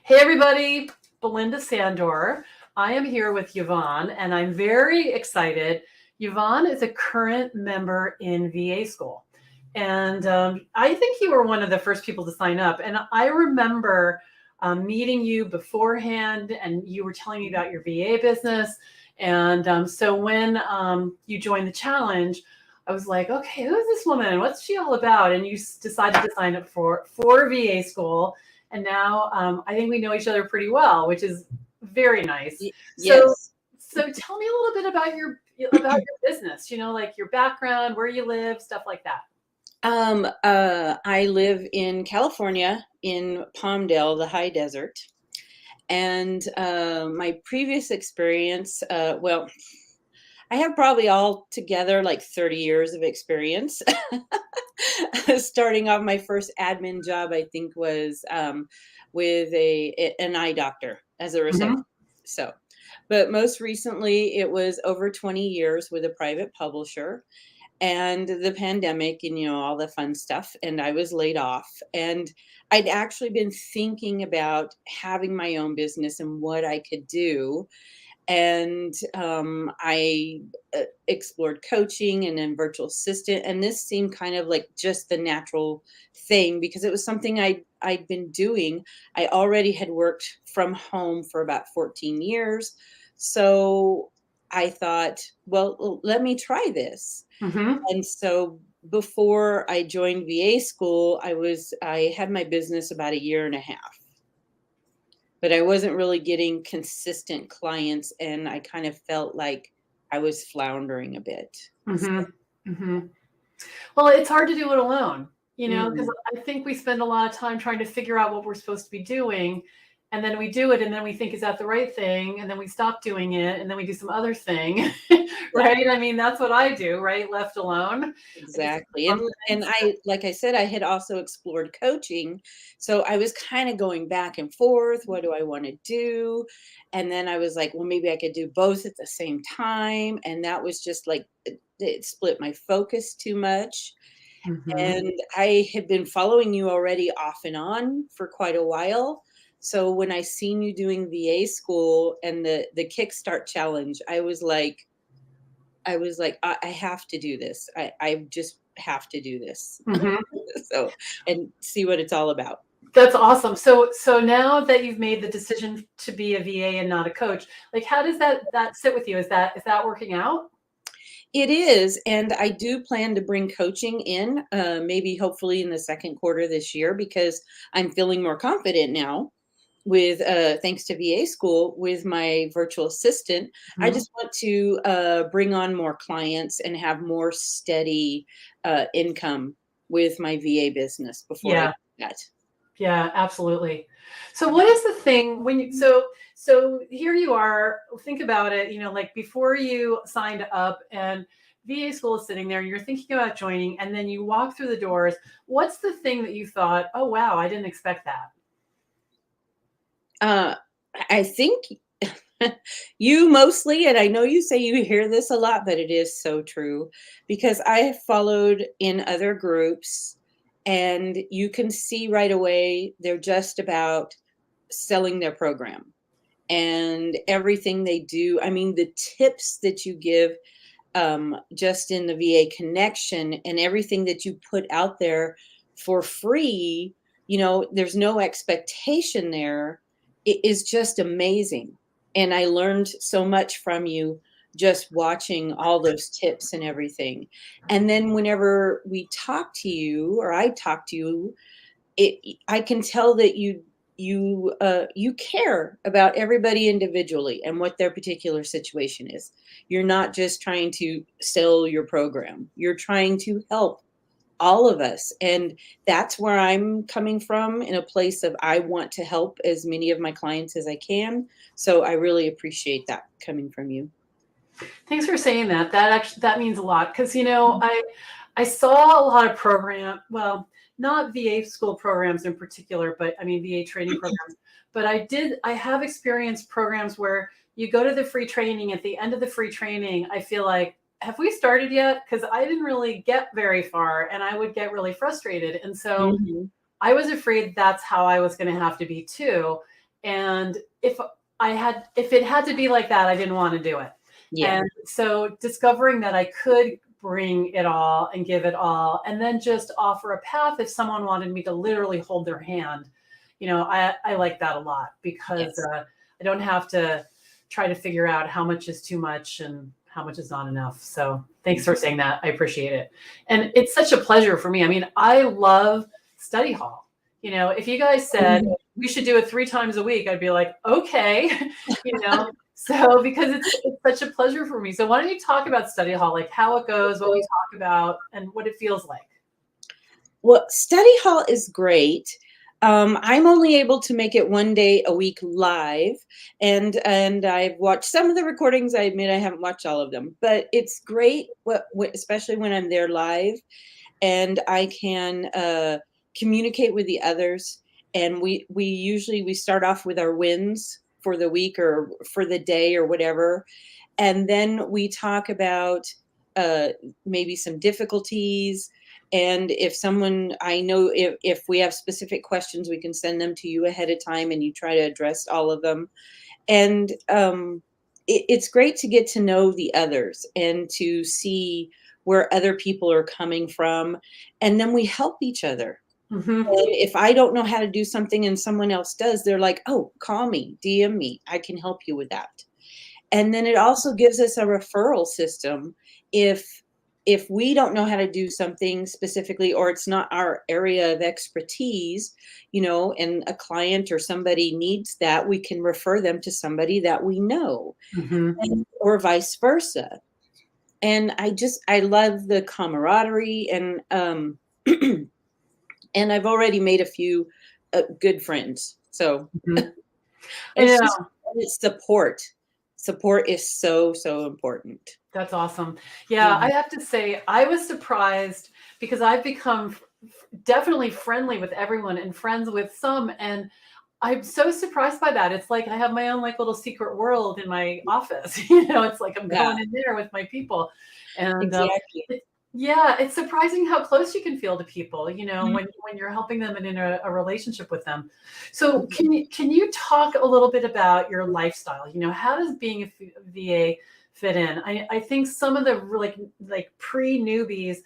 Hey everybody, Belinda Sandor. I am here with Yvonne and I'm very excited. Yvonne is a current member in VA school. And I think you were one of the first people to sign up. And I remember meeting you beforehand and you were telling me about your VA business. And so when you joined the challenge, I was like, okay, who is this woman? What's she all about? And you decided to sign up for VA school. And now I think we know each other pretty well, which is very nice. So, Yes. so tell me a little bit about your business. Like your background, where you live, stuff like that. I live in California in Palmdale, the high desert. And my previous experience, I have probably all together like 30 years of experience. Starting off, my first admin job, I think, was with an eye doctor as a receptionist. Hmm. So, but most recently, it was over 20 years with a private publisher and the pandemic and all the fun stuff, and I was laid off, and I'd actually been thinking about having my own business and what I could do. And I explored coaching and then virtual assistant, and this seemed kind of like just the natural thing because it was something I'd been doing. I already had worked from home for about 14 years, so I thought, well, let me try this. Hmm. And so before I joined VA school, I had my business about a year and a half, but I wasn't really getting consistent clients, and I kind of felt like I was floundering a bit. Hmm. Hmm. Well, it's hard to do it alone, because Mm, I think we spend a lot of time trying to figure out what we're supposed to be doing. And then we do it, and then we think, is that the right thing? And then we stop doing it, and then we do some other thing, yeah, right? I mean, that's what I do, right? Left alone. I do some exactly. fun And things. like I said, I had also explored coaching, so I was kind of going back and forth. What do I want to do? And then I was like, well, maybe I could do both at the same time, and that was just like it split my focus too much. Hmm. And I had been following you already off and on for quite a while. So when I seen you doing VA school and the Kickstart challenge, I have to do this. I just have to do this. Hmm. So and see what it's all about. That's awesome. So now that you've made the decision to be a VA and not a coach, like how does that sit with you? Is that working out? It is, and I do plan to bring coaching in, maybe hopefully in the second quarter this year because I'm feeling more confident now with thanks to VA school with my virtual assistant. I Mhm. just want to bring on more clients and have more steady income with my VA business before I do Yeah. that. Yeah, absolutely. So what is the thing when you so here you are, think about it, like before you signed up and VA school is sitting there and you're thinking about joining and then you walk through the doors, what's the thing that you thought, "Oh wow, I didn't expect that." Uh, I think you mostly, and I know you say you hear this a lot, but it is so true because I have followed in other groups, and you can see right away they're just about selling their program and everything they do. I mean, the tips that you give just in the VA connection and everything that you put out there for free, there's no expectation there. It is just amazing. And I learned so much from you just watching all those tips and everything. And then whenever we talk to you or I talk to you, I can tell that you care about everybody individually and what their particular situation is. You're not just trying to sell your program. You're trying to help all of us. And that's where I'm coming from, in a place of I want to help as many of my clients as I can. So I really appreciate that coming from you. Thanks for saying that. That means a lot because I saw a lot of well, not VA school programs in particular, but I mean VA training programs. But I have experienced programs where you go to the free training. At the end of the free training, I feel like, have we started yet? Because I didn't really get very far, and I would get really frustrated. And so Mhm. I was afraid that's how I was going to have to be too. And if it had to be like that, I didn't want to do it. Yeah. And so discovering that I could bring it all and give it all, and then just offer a path if someone wanted me to literally hold their hand, I like that a lot, because Yes. I don't have to try to figure out how much is too much and how much is not enough. So thanks for saying that. I appreciate it. And it's such a pleasure for me. I mean, I love study hall. If you guys said we should do it 3 times a week, I'd be like, okay, so because it's such a pleasure for me. So why don't you talk about study hall, like how it goes, what we talk about, and what it feels like? Well, study hall is great. I'm only able to make it one day a week live, and I've watched some of the recordings. I admit I haven't watched all of them, but it's great, especially when I'm there live, and I can communicate with the others. And we usually start off with our wins for the week or for the day or whatever, and then we talk about uh, maybe some difficulties. And if someone, I know, if we have specific questions, we can send them to you ahead of time, and you try to address all of them. And it's great to get to know the others and to see where other people are coming from, and then we help each other. Mm-hmm. And if I don't know how to do something and someone else does, they're like, "Oh, call me, DM me. I can help you with that." And then it also gives us a referral system. If we don't know how to do something specifically, or it's not our area of expertise, and a client or somebody needs that, we can refer them to somebody that we know, Mm-hmm. or vice versa. And I love the camaraderie, and and I've already made a few good friends. So Mm-hmm. I it's just know. it's support. Support is so, so important. That's awesome. Yeah, I Mhm. have to say, I was surprised because I've become definitely friendly with everyone and friends with some. And I'm so surprised by that. It's like I have my own like little secret world in my office. It's like I'm Yeah, going in there with my people. And exactly. yeah, it's surprising how close you can feel to people, Mhm. when you're helping them and in a relationship with them. So can you talk a little bit about your lifestyle? How does being a VA fit in? I think some of the like pre-newbies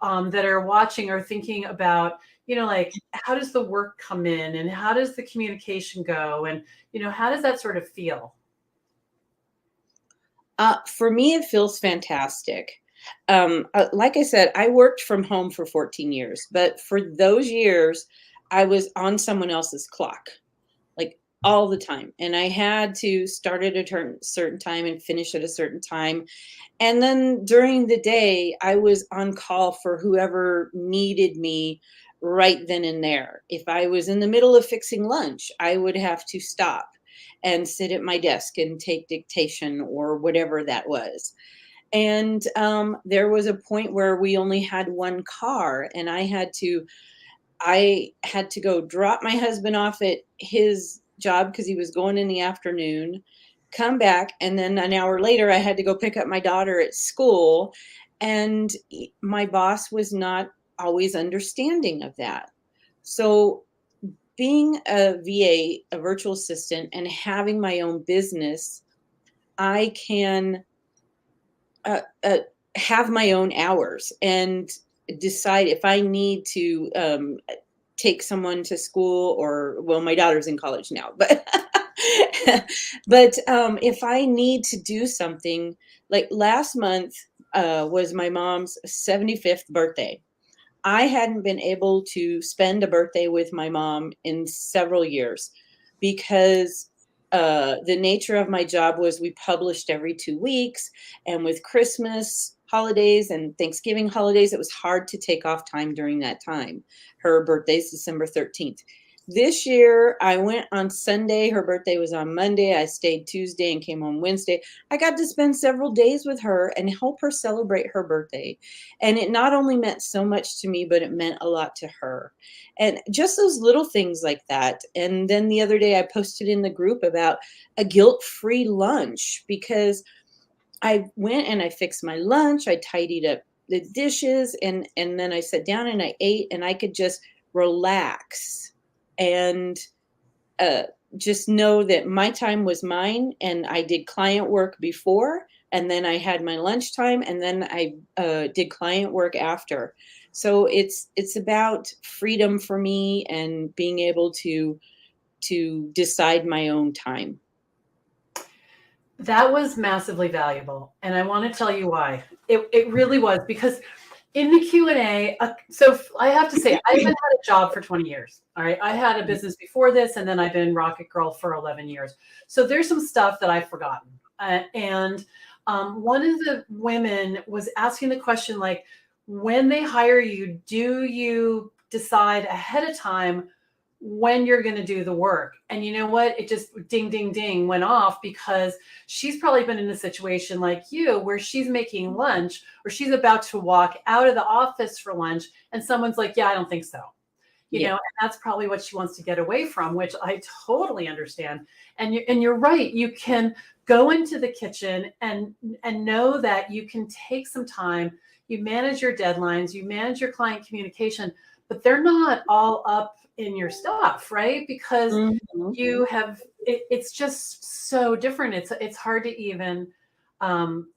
that are watching are thinking about, like how does the work come in and how does the communication go, and how does that sort of feel? For me, it feels fantastic. Like I said, I worked from home for 14 years, but for those years, I was on someone else's clock, like all the time. And I had to start at a certain time and finish at a certain time. And then during the day, I was on call for whoever needed me right then and there. If I was in the middle of fixing lunch, I would have to stop and sit at my desk and take dictation or whatever that was. And there was a point where we only had one car, and I had to go drop my husband off at his job because he was going in the afternoon, come back, and then an hour later I had to go pick up my daughter at school. And my boss was not always understanding of that. So being a VA, a virtual assistant, and having my own business, I can uh, uh, have my own hours and decide if I need to take someone to school, or well, my daughter's in college now, but but if I need to do something, like last month was my mom's 75th birthday. I hadn't been able to spend a birthday with my mom in several years because the nature of my job was we published every 2 weeks. And with Christmas holidays and Thanksgiving holidays, it was hard to take off time during that time. Her birthday's December 13th. This year, I went on Sunday. Her birthday was on Monday. I stayed Tuesday and came home Wednesday. I got to spend several days with her and help her celebrate her birthday. And it not only meant so much to me, but it meant a lot to her. And just those little things like that. And then the other day I posted in the group about a guilt-free lunch, because I went and I fixed my lunch, I tidied up the dishes, and then I sat down and I ate, and I could just relax and uh just know that my time was mine, and I did client work before, and then I had my lunchtime, and then I did client work after. So it's about freedom for me and being able to decide my own time. That was massively valuable, and I want to tell you why. It really was, because in the Q&A, I have to say, I haven't had a job for 20 years. All right. I had a business before this, and then I've been Rocket Girl for 11 years. So there's some stuff that I've forgotten. And one of the women was asking the question, like, when they hire you, do you decide ahead of time when you're going to do the work? And you know what? It just ding, ding, ding went off, because she's probably been in a situation like you where she's making lunch, or she's about to walk out of the office for lunch, and someone's like, yeah, I don't think so. Yeah. And that's probably what she wants to get away from, which I totally understand. And you're right. You can go into the kitchen and know that you can take some time. You manage your deadlines, you manage your client communication, but they're not all up in your stuff, right? Because Mhm. you have it's just so different. It's hard to even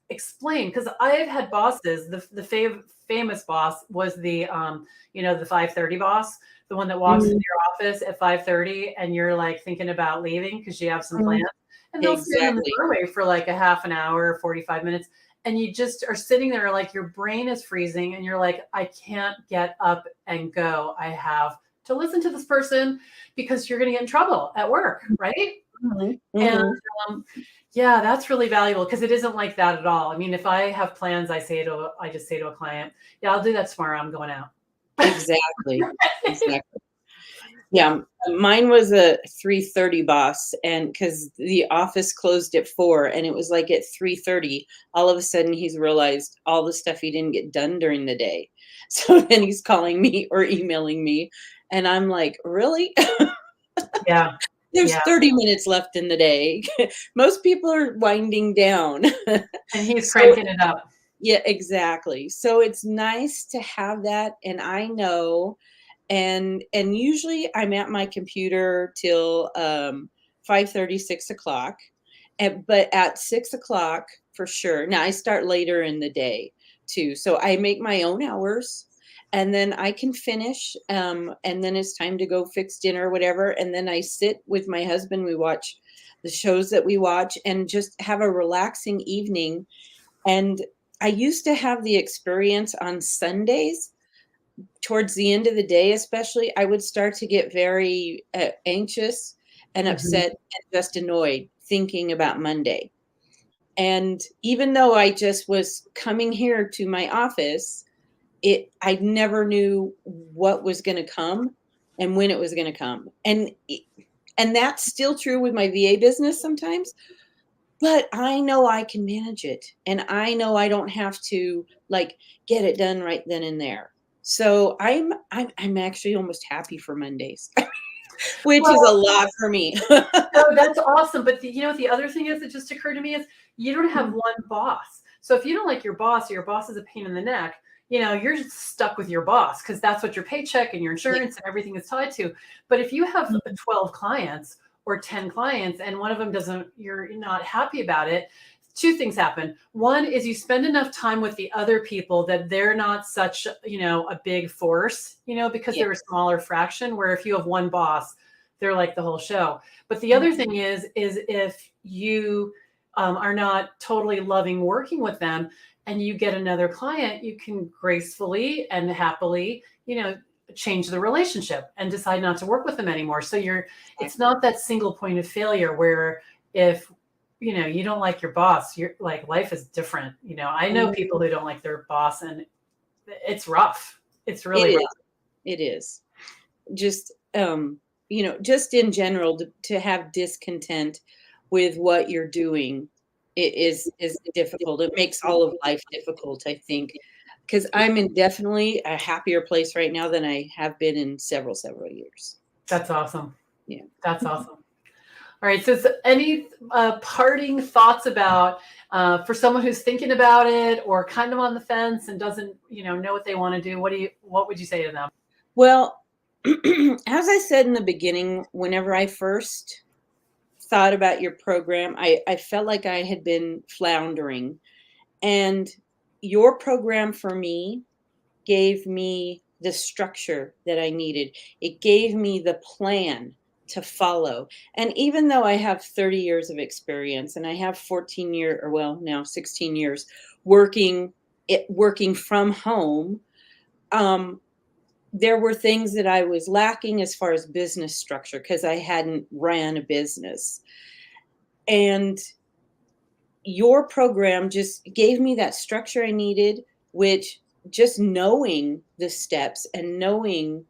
explain, because I've had bosses. The famous boss was the 5:30 boss, the one that walks into Mhm. your office at 5:30, and you're like thinking about leaving because you have some Mhm. plans, and they'll stand in the Exactly. doorway for like a half an hour, 45 minutes, and you just are sitting there like your brain is freezing, and you're like, I can't get up and go. I have to listen to this person, because you're going to get in trouble at work, right? Mhm. And Mhm. um, yeah, that's really valuable, because it isn't like that at all. I mean, if I have plans, I just say to a client, yeah, I'll do that tomorrow. I'm going out. Exactly. Exactly. Yeah. Yeah, mine was a 3:30 boss, and because the office closed at 4, and it was like at 3:30, all of a sudden he's realized all the stuff he didn't get done during the day. So then he's calling me or emailing me, and I'm like, "Really? Yeah. There's Yeah. 30 minutes left in the day." Most people are winding down. And he's So cranking it up. yeah, exactly. So it's nice to have that, and I know, and usually I'm at my computer till 5:30, 6 o'clock. But at 6 o'clock for sure. Now I start later in the day too. So I make my own hours, and then I can finish. And then it's time to go fix dinner or whatever. And then I sit with my husband. We watch the shows that we watch and just have a relaxing evening. And I used to have the experience on Sundays towards the end of the day, especially, I would start to get very anxious and Mhm. upset and just annoyed thinking about Monday. And even though I just was coming here to my office, I never knew what was going to come and when it was going to come. And that's still true with my VA business sometimes, but I know I can manage it, and I know I don't have to, like, get it done right then and there. So I'm actually almost happy for Mondays, which is a Well, lot for me. no, that's awesome. But the other thing is, that just occurred to me, is you don't have one boss. So if you don't like your boss, or your boss is a pain in the neck, you're just stuck with your boss, because that's what your paycheck and your Yeah. insurance and everything is tied to. But if you have Mhm. 12 clients or 10 clients, and one of them you're not happy about it, two things happen. One is you spend enough time with the other people that they're not such, a big force, because Yeah. they're a smaller fraction, where if you have one boss, they're like the whole show. But the other Mhm. thing is if you are not totally loving working with them, and you get another client, you can gracefully and happily, change the relationship and decide not to work with them anymore. So it's Exactly. not that single point of failure, where if you don't like your boss, you're like, life is different. I know Mhm. people who don't like their boss, and it's rough. It's It really rough. is. It is. Just, just in general, to have discontent with what you're doing is difficult. It makes all of life difficult, I think, because I'm in definitely a happier place right now than I have been in several years. That's awesome. Yeah. That's awesome. All right. So, any parting thoughts about, for someone who's thinking about it, or kind of on the fence and doesn't, know what they want to do? What would you say to them? Well, as I said in the beginning, whenever I first thought about your program, I felt like I had been floundering. And your program for me gave me the structure that I needed. It gave me the plan to follow. And even though I have 30 years of experience and I have 14 year, or well, now 16 years working from home, um, there were things that I was lacking as far as business structure because I hadn't ran a business. And your program just gave me that structure I needed, which just knowing the steps and knowing,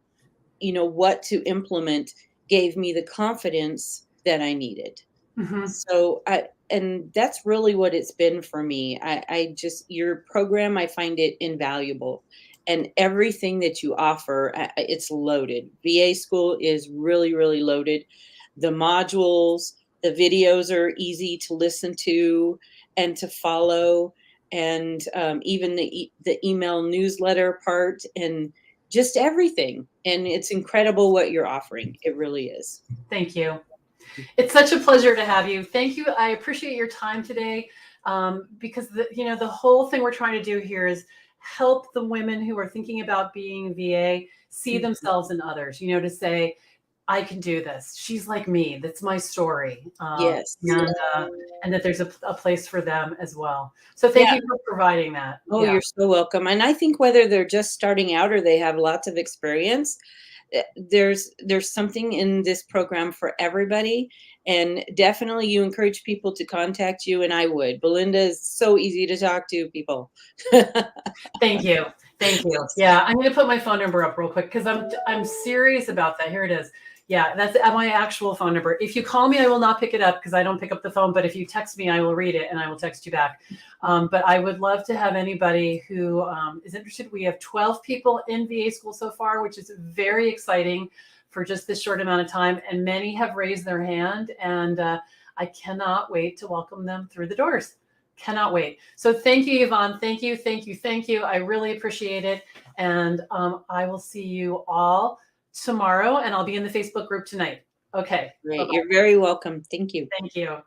what to implement gave me the confidence that I needed. Mhm. And that's really what it's been for me. I just, your program, I find it invaluable. And everything that you offer, it's loaded. VA school is really, really loaded. The modules, the videos are easy to listen to and to follow. And even the email newsletter part and just everything. And it's incredible what you're offering. It really is. Thank you. It's such a pleasure to have you. Thank you. I appreciate your time today, because the whole thing we're trying to do here is help the women who are thinking about being VA see Mhm. themselves in others. To say, I can do this. She's like me. That's my story, Yes. and that there's a place for them as well. So thank Yeah. you for providing that. Oh, Yeah. you're so welcome. And I think whether they're just starting out or they have lots of experience, there's something in this program for everybody. And definitely you encourage people to contact you, and I would. Belinda is so easy to talk to, people. Thank you. Thank you. Yeah, I'm going to put my phone number up real quick because I'm serious about that. Here it is. Yeah, that's my actual phone number. If you call me, I will not pick it up because I don't pick up the phone. But if you text me, I will read it and I will text you back. But I would love to have anybody who is interested. We have 12 people in VA school so far, which is very exciting for just this short amount of time. And many have raised their hand, and I cannot wait to welcome them through the doors. Cannot wait. So thank you, Yvonne. Thank you, thank you, thank you. I really appreciate it. And I will see you all tomorrow, and I'll be in the Facebook group tonight. Okay. Great. Bye-bye. You're very welcome. Thank you. Thank you.